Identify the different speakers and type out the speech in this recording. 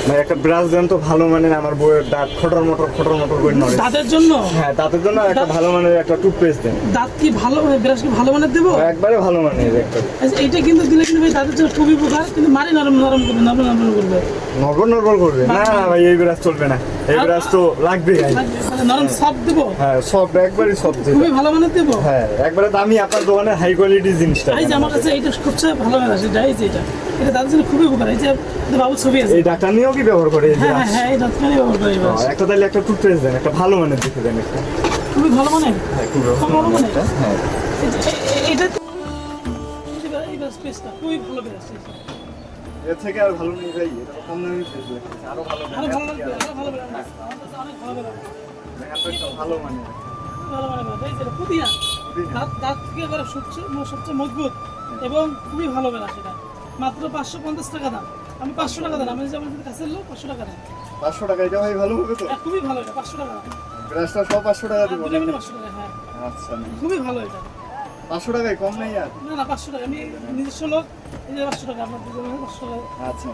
Speaker 1: ভাই একটা ব্রাশ দেন তো ভালো মানের, আমার বউয়ের দাঁত খটর মটর করে নড়ে।
Speaker 2: দাঁতের জন্য?
Speaker 1: হ্যাঁ দাঁতের জন্য একটা ভালো মানের একটা টুথপেস্ট দেন।
Speaker 2: দাঁত কি ভালো, ব্রাশ কি ভালো মানের দেবো?
Speaker 1: একবারে ভালো মানের একটা।
Speaker 2: আচ্ছা, এইটা কিন্তু দিলে কিন্তু ভাই দাঁতের জন্য খুবই উপকার, কিন্তু মারি নরম করবে, নরম করবে।
Speaker 1: নরবর করবে না ভাই, এই ব্রাশ চলবে না, এই ব্রাশ তো লাগবে ভাই।
Speaker 2: মানে নরম সফট দেবো?
Speaker 1: হ্যাঁ সফট, একবারই সফট।
Speaker 2: খুবই ভালো মানের দেবো?
Speaker 1: হ্যাঁ একবারে দামি, আপনার দোকানে হাই কোয়ালিটির জিনিসটা।
Speaker 2: এই যে আমার কাছে এইটা সবচেয়ে ভালো ব্রাশ, এই যে এটা দাঁতের জন্য খুবই উপকার। এই যে বাবুর ছবি আছে।
Speaker 1: এই ডাক্তার নিয়েও কি ব্যবহার করে?
Speaker 2: হ্যাঁ হ্যাঁ, এই ডাক্তার ব্যবহার করে।
Speaker 1: একটা তাহলে একটা টুথপেস্ট দেন, একটা ভালো মানের দেখে দেন একটা।
Speaker 2: খুবই ভালো মানের?
Speaker 1: হ্যাঁ খুবই
Speaker 2: ভালো মানের।
Speaker 1: হ্যাঁ
Speaker 2: এটা এই ব্রাশটা খুবই ভালো ব্রাশ।
Speaker 1: এর থেকে আর ভালো নেই ভাই, এটা তো কম দামি পেজ লাগছে, আরো ভালো
Speaker 2: আরো ভালো লাগবে, আরো ভালো ব্রাশ। আমার কাছে অনেক ভালো ব্রাশ।
Speaker 1: দেখেন তো একটা ভালো মানের।
Speaker 2: ভালো মানে এই যে পুদিনা, দাঁত থেকে এবারে সবচেয়ে মজবুত এবং খুবই ভালো ব্রাশ। এটা মাত্র 550 টাকা দাম। আমি 500 টাকা দাম, আমি যেমন কাছে লোক 500 টাকা দাম।
Speaker 1: 500 টাকা এটা ভাই ভালো হবে তো?
Speaker 2: খুবই ভালো, এটা 500 টাকা দাম।
Speaker 1: ব্রাশটা সব 500 টাকা দিব?
Speaker 2: 500 টাকা, হ্যাঁ।
Speaker 1: আচ্ছা
Speaker 2: খুবই ভালো এটা।
Speaker 1: 500 টাকায় কম নাই আর?
Speaker 2: না 500 টাকা, আমি নিজস্ব লোক, এই যে 500 টাকা, আপনার 500 টাকা।
Speaker 1: আচ্ছা